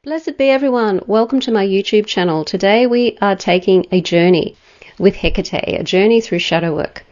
Blessed be everyone. Welcome to my YouTube channel. Today we are taking a journey with Hekate, a journey through shadow work.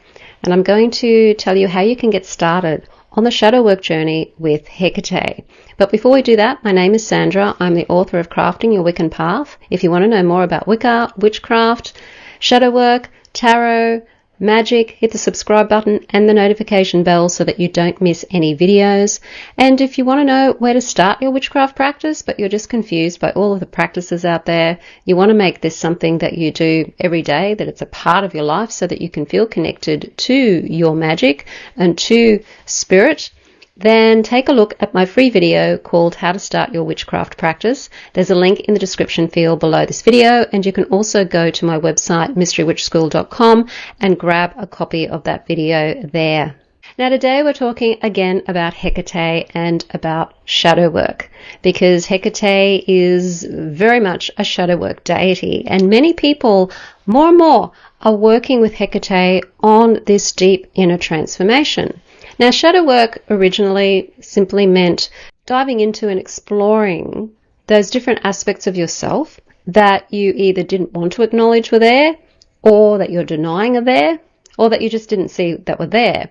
And I'm going to tell you how you can get started on the shadow work journey with Hekate. But before we do that, my name is Sandra. I'm the author of Crafting Your Wiccan Path. If you want to know more about Wicca, witchcraft, shadow work, tarot, magic, hit the subscribe button and the notification bell so that you don't miss any videos. And if you want to know where to start your witchcraft practice, but you're just confused by all of the practices out there, you want to make this something that you do every day, that it's a part of your life so that you can feel connected to your magic and to spirit, then take a look at my free video called How to Start Your Witchcraft Practice. There's a link in the description field below this video, and you can also go to my website mysterywitchschool.com and grab a copy of that video there. Now today we're talking again about Hekate and about shadow work, because Hekate is very much a shadow work deity, and many people more and more are working with Hekate on this deep inner transformation. Now, shadow work originally simply meant diving into and exploring those different aspects of yourself that you either didn't want to acknowledge were there, or that you're denying are there, or that you just didn't see that were there.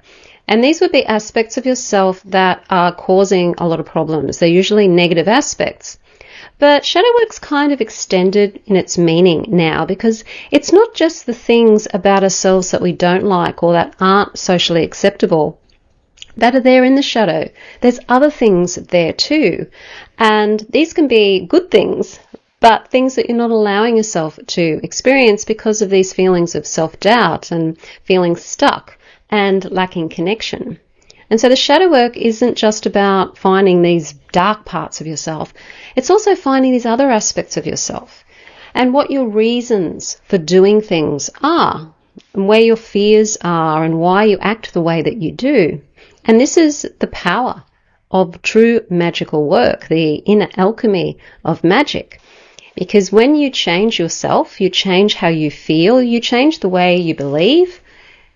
And these would be aspects of yourself that are causing a lot of problems. They're usually negative aspects. But shadow work's kind of extended in its meaning now, because it's not just the things about ourselves that we don't like or that aren't socially acceptable that are there in the shadow. There's other things there too, and these can be good things, but things that you're not allowing yourself to experience because of these feelings of self-doubt and feeling stuck and lacking connection. And so the shadow work isn't just about finding these dark parts of yourself, it's also finding these other aspects of yourself and what your reasons for doing things are, and where your fears are, and why you act the way that you do. And this is the power of true magical work, the inner alchemy of magic. Because when you change yourself, you change how you feel, you change the way you believe,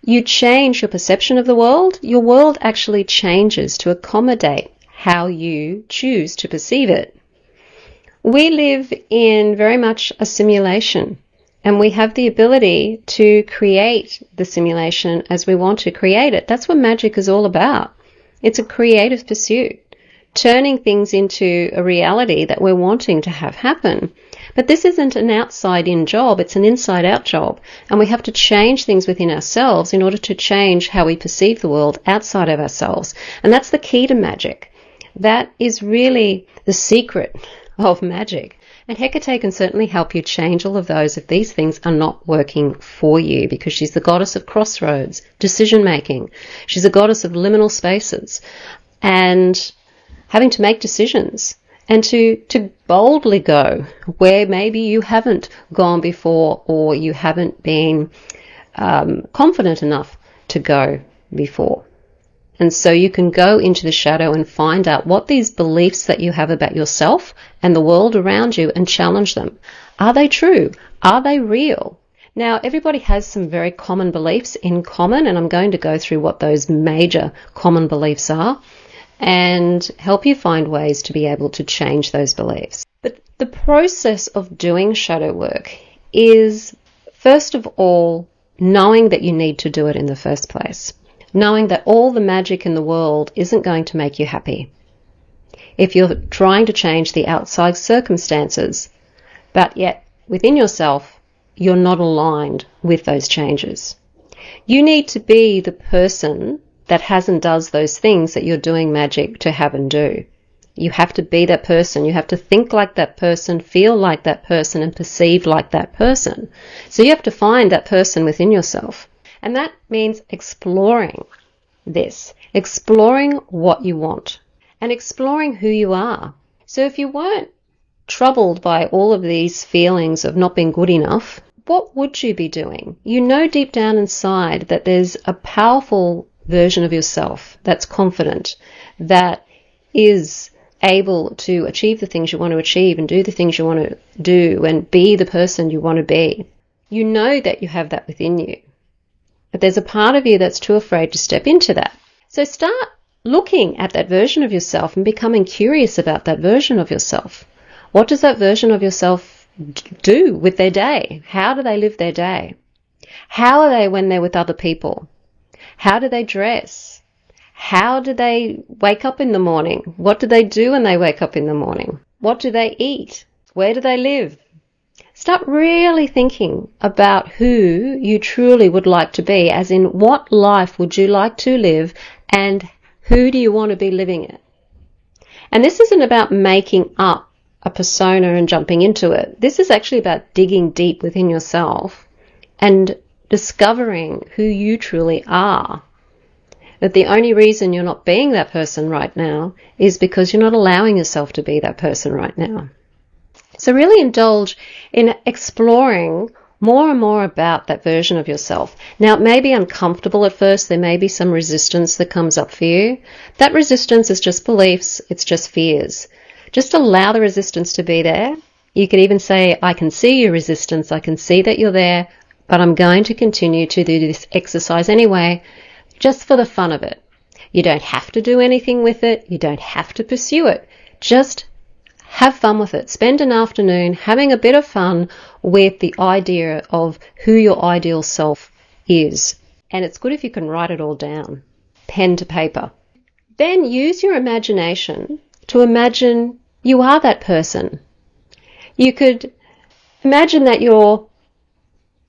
you change your perception of the world, your world actually changes to accommodate how you choose to perceive it. We live in very much a simulation, and we have the ability to create the simulation as we want to create it. That's what magic is all about. It's a creative pursuit, turning things into a reality that we're wanting to have happen. But this isn't an outside-in job, it's an inside-out job. And we have to change things within ourselves in order to change how we perceive the world outside of ourselves. And that's the key to magic. That is really the secret of magic. And Hekate can certainly help you change all of those if these things are not working for you, because she's the goddess of crossroads, decision making. She's a goddess of liminal spaces and having to make decisions and to boldly go where maybe you haven't gone before, or you haven't been confident enough to go before. And so you can go into the shadow and find out what these beliefs that you have about yourself and the world around you and challenge them. Are they true? Are they real? Now, everybody has some very common beliefs in common, and I'm going to go through what those major common beliefs are and help you find ways to be able to change those beliefs. But the process of doing shadow work is, first of all, knowing that you need to do it in the first place. Knowing that all the magic in the world isn't going to make you happy. If you're trying to change the outside circumstances, but yet within yourself, you're not aligned with those changes. You need to be the person that has and does those things that you're doing magic to have and do. You have to be that person. You have to think like that person, feel like that person, and perceive like that person. So you have to find that person within yourself. And that means exploring this, exploring what you want, and exploring who you are. So if you weren't troubled by all of these feelings of not being good enough, what would you be doing? You know deep down inside that there's a powerful version of yourself that's confident, that is able to achieve the things you want to achieve and do the things you want to do and be the person you want to be. You know that you have that within you. But there's a part of you that's too afraid to step into that. So start looking at that version of yourself and becoming curious about that version of yourself. What does that version of yourself do with their day? How do they live their day? How are they when they're with other people? How do they dress? How do they wake up in the morning? What do they do when they wake up in the morning? What do they eat? Where do they live? Start really thinking about who you truly would like to be, as in what life would you like to live and who do you want to be living it? And this isn't about making up a persona and jumping into it. This is actually about digging deep within yourself and discovering who you truly are. That the only reason you're not being that person right now is because you're not allowing yourself to be that person right now. So really indulge in exploring more and more about that version of yourself. Now, it may be uncomfortable at first. There may be some resistance that comes up for you. That resistance is just beliefs. It's just fears. Just allow the resistance to be there. You could even say, I can see your resistance. I can see that you're there, but I'm going to continue to do this exercise anyway, just for the fun of it. You don't have to do anything with it. You don't have to pursue it. Just have fun with it. Spend an afternoon having a bit of fun with the idea of who your ideal self is. And it's good if you can write it all down, pen to paper. Then use your imagination to imagine you are that person. You could imagine that you're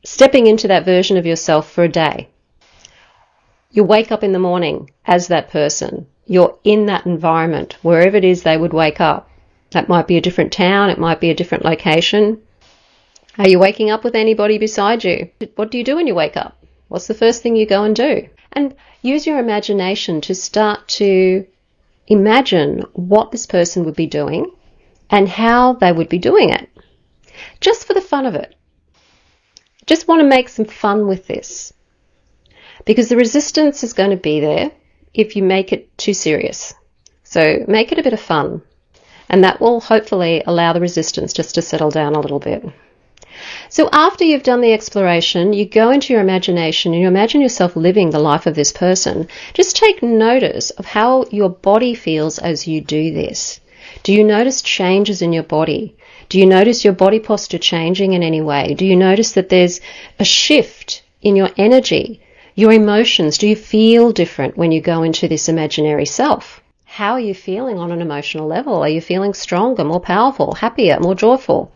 stepping into that version of yourself for a day. You wake up in the morning as that person. You're in that environment, wherever it is they would wake up. That might be a different town. It might be a different location. Are you waking up with anybody beside you? What do you do when you wake up? What's the first thing you go and do? And use your imagination to start to imagine what this person would be doing and how they would be doing it. Just for the fun of it. Just want to make some fun with this. Because the resistance is going to be there if you make it too serious. So make it a bit of fun. And that will hopefully allow the resistance just to settle down a little bit. So after you've done the exploration, you go into your imagination and you imagine yourself living the life of this person. Just take notice of how your body feels as you do this. Do you notice changes in your body? Do you notice your body posture changing in any way? Do you notice that there's a shift in your energy, your emotions? Do you feel different when you go into this imaginary self? How are you feeling on an emotional level? Are you feeling stronger, more powerful, happier, more joyful?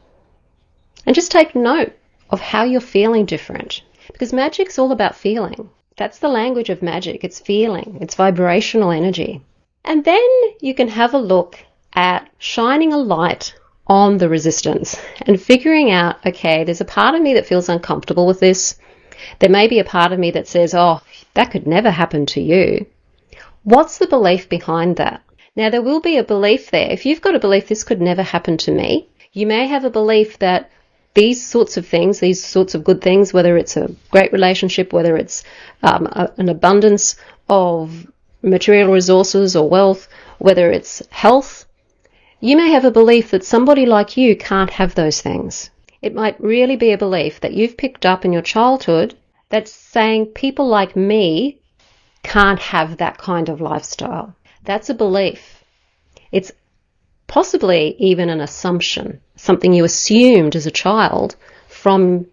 And just take note of how you're feeling different. Because magic's all about feeling. That's the language of magic. It's feeling. It's vibrational energy. And then you can have a look at shining a light on the resistance and figuring out, okay, there's a part of me that feels uncomfortable with this. There may be a part of me that says, oh, that could never happen to you. What's the belief behind that? Now, there will be a belief there. If you've got a belief, this could never happen to me, you may have a belief that these sorts of things, these sorts of good things, whether it's a great relationship, whether it's an abundance of material resources or wealth, whether it's health, you may have a belief that somebody like you can't have those things. It might really be a belief that you've picked up in your childhood that's saying people like me can't have that kind of lifestyle. That's a belief. It's possibly even an assumption, something you assumed as a child from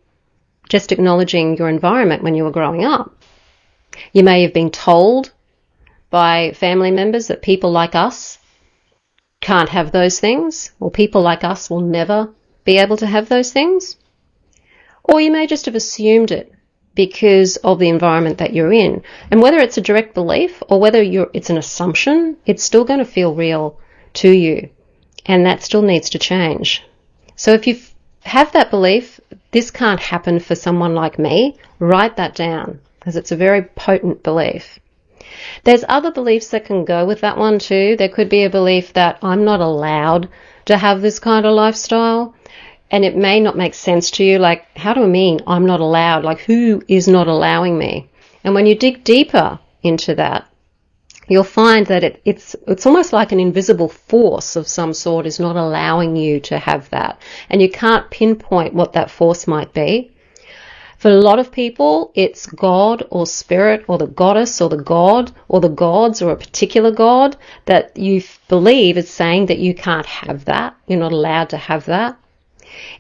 just acknowledging your environment when you were growing up. You may have been told by family members that people like us can't have those things, or people like us will never be able to have those things. Or you may just have assumed it because of the environment that you're in. And whether it's a direct belief or whether it's an assumption, it's still going to feel real to you. And that still needs to change. So if you have that belief, this can't happen for someone like me, write that down because it's a very potent belief. There's other beliefs that can go with that one too. There could be a belief that I'm not allowed to have this kind of lifestyle. And it may not make sense to you, like, how do I mean I'm not allowed? Like, who is not allowing me? And when you dig deeper into that, you'll find that it's almost like an invisible force of some sort is not allowing you to have that. And you can't pinpoint what that force might be. For a lot of people, it's God or spirit or the goddess or the god or the gods or a particular god that you believe is saying that you can't have that. You're not allowed to have that.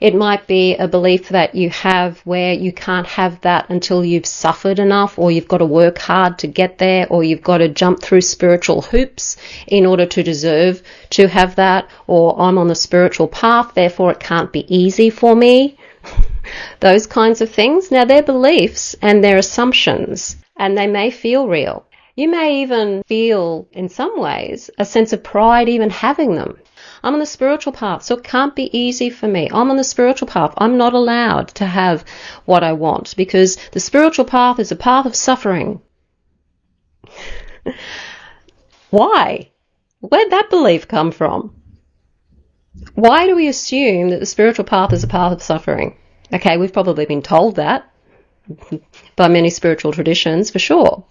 It might be a belief that you have where you can't have that until you've suffered enough, or you've got to work hard to get there, or you've got to jump through spiritual hoops in order to deserve to have that, or I'm on the spiritual path, therefore it can't be easy for me. Those kinds of things. Now, they're beliefs and they're assumptions, and they may feel real. You may even feel, in some ways, a sense of pride even having them. I'm on the spiritual path, so it can't be easy for me. I'm on the spiritual path. I'm not allowed to have what I want because the spiritual path is a path of suffering. Why? Where'd that belief come from? Why do we assume that the spiritual path is a path of suffering? Okay, we've probably been told that by many spiritual traditions, for sure.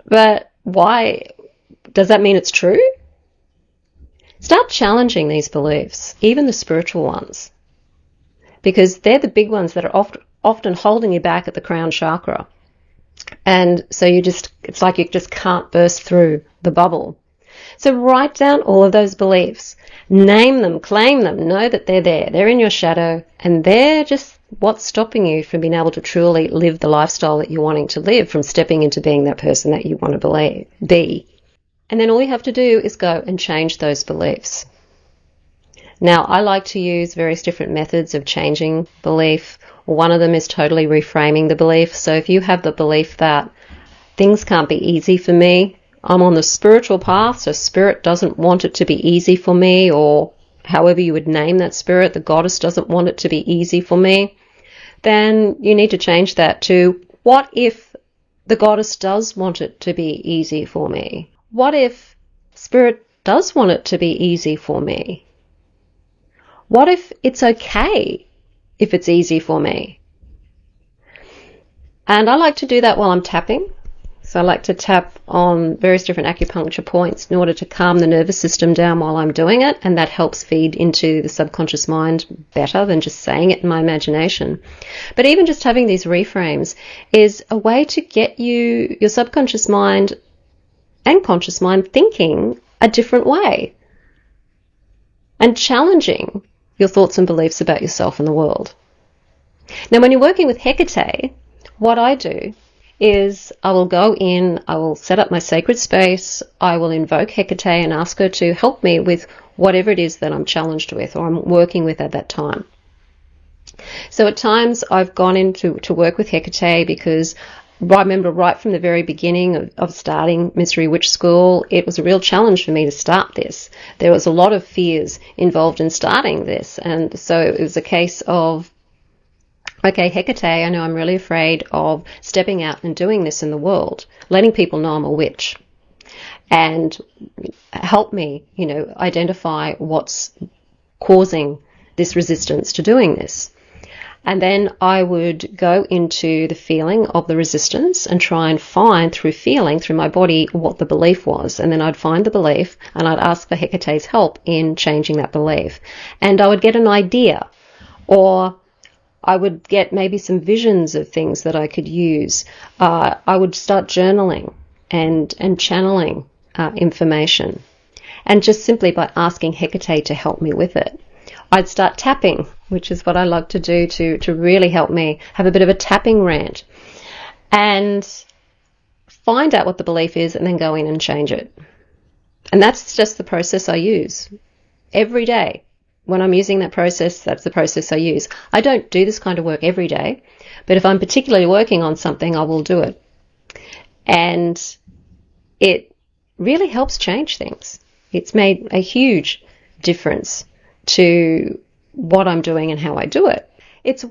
But why? Does that mean it's true? Start challenging these beliefs, even the spiritual ones, because they're the big ones that are often holding you back at the crown chakra. And so it's like you just can't burst through the bubble. So write down all of those beliefs, name them, claim them, know that they're there. They're in your shadow, and they're just what's stopping you from being able to truly live the lifestyle that you're wanting to live, from stepping into being that person that you want to be. And then all you have to do is go and change those beliefs. Now, I like to use various different methods of changing belief. One of them is totally reframing the belief. So if you have the belief that things can't be easy for me, I'm on the spiritual path, so spirit doesn't want it to be easy for me, or however you would name that spirit, the goddess doesn't want it to be easy for me, then you need to change that to, what if the goddess does want it to be easy for me? What if spirit does want it to be easy for me? What if it's okay if it's easy for me? And I like to do that while I'm tapping. So I like to tap on various different acupuncture points in order to calm the nervous system down while I'm doing it, and that helps feed into the subconscious mind better than just saying it in my imagination. But even just having these reframes is a way to get your subconscious mind and conscious mind thinking a different way and challenging your thoughts and beliefs about yourself and the world. Now, when you're working with Hekate, what I do is I will go in, I will set up my sacred space, I will invoke Hekate and ask her to help me with whatever it is that I'm challenged with or I'm working with at that time. So at times I've gone in to work with Hekate because I remember right from the very beginning of starting Mystery Witch School, it was a real challenge for me to start this. There was a lot of fears involved in starting this, and so it was a case of, okay, Hekate, I know I'm really afraid of stepping out and doing this in the world, letting people know I'm a witch, and help me, identify what's causing this resistance to doing this. And then I would go into the feeling of the resistance and try and find through feeling, through my body, what the belief was. And then I'd find the belief and I'd ask for Hekate's help in changing that belief. And I would get an idea, or I would get maybe some visions of things that I could use. I would start journaling and channeling information. And just simply by asking Hekate to help me with it. I'd start tapping, which is what I like to do to really help me have a bit of a tapping rant, and find out what the belief is and then go in and change it. And that's just the process I use every day. When I'm using that process, that's the process I use. I don't do this kind of work every day, but if I'm particularly working on something, I will do it. And it really helps change things. It's made a huge difference to what I'm doing and how I do it. It's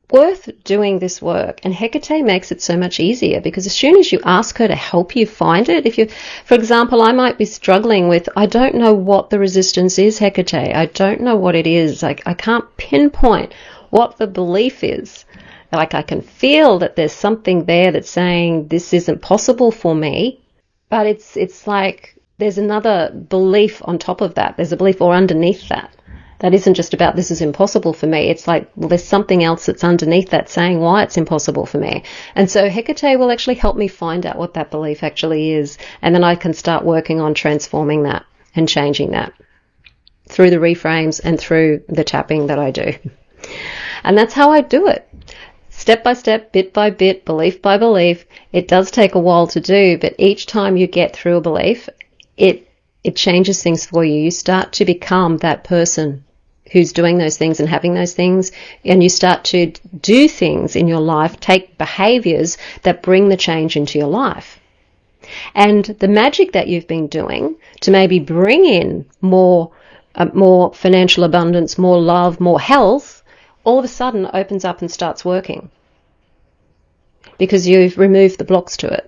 worth doing this work, and Hekate makes it so much easier, because as soon as you ask her to help you find it, for example, I might be struggling with, I don't know what the resistance is, Hekate. I don't know what it is. I can't pinpoint what the belief is. Like, I can feel that there's something there that's saying this isn't possible for me, but it's like there's another belief on top of that. There's a belief or underneath that That isn't just about this is impossible for me. It's like, well, there's something else that's underneath that saying why it's impossible for me. And so Hekate will actually help me find out what that belief actually is. And then I can start working on transforming that and changing that through the reframes and through the tapping that I do. And that's how I do it. Step by step, bit by bit, belief by belief. It does take a while to do, but each time you get through a belief, it changes things for you. You start to become that person who's doing those things and having those things, and you start to do things in your life, take behaviors that bring the change into your life. And the magic that you've been doing to maybe bring in more financial abundance, more love, more health, all of a sudden opens up and starts working because you've removed the blocks to it.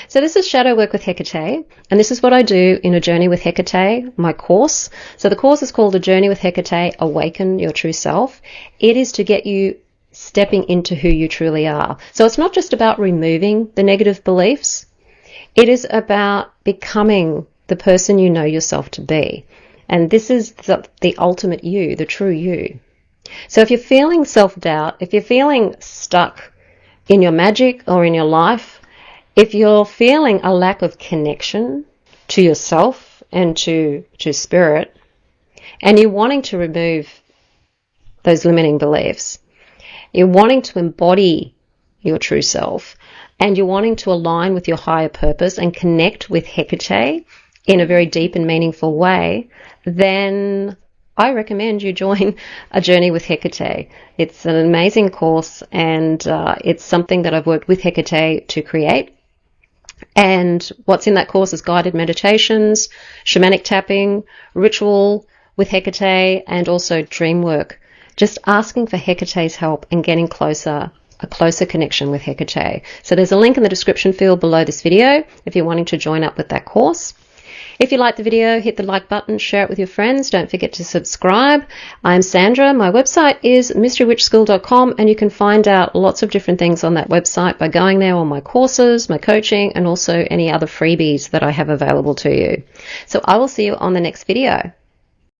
So this is Shadow Work with Hekate, and this is what I do in A Journey with Hekate, my course. So the course is called A Journey with Hekate, Awaken Your True Self. It is to get you stepping into who you truly are. So it's not just about removing the negative beliefs. It is about becoming the person you know yourself to be. And this is the ultimate you, the true you. So if you're feeling self-doubt, if you're feeling stuck in your magic or in your life, if you're feeling a lack of connection to yourself and to spirit, and you're wanting to remove those limiting beliefs, you're wanting to embody your true self, and you're wanting to align with your higher purpose and connect with Hekate in a very deep and meaningful way, then I recommend you join A Journey with Hekate. It's an amazing course, and it's something that I've worked with Hekate to create. And what's in that course is guided meditations, shamanic tapping, ritual with Hekate, and also dream work. Just asking for Hekate's help and getting a closer connection with Hekate. So there's a link in the description field below this video if you're wanting to join up with that course. If you liked the video, hit the like button, share it with your friends. Don't forget to subscribe. I'm Sandra. My website is mysterywitchschool.com, and you can find out lots of different things on that website by going there on my courses, my coaching, and also any other freebies that I have available to you. So I will see you on the next video.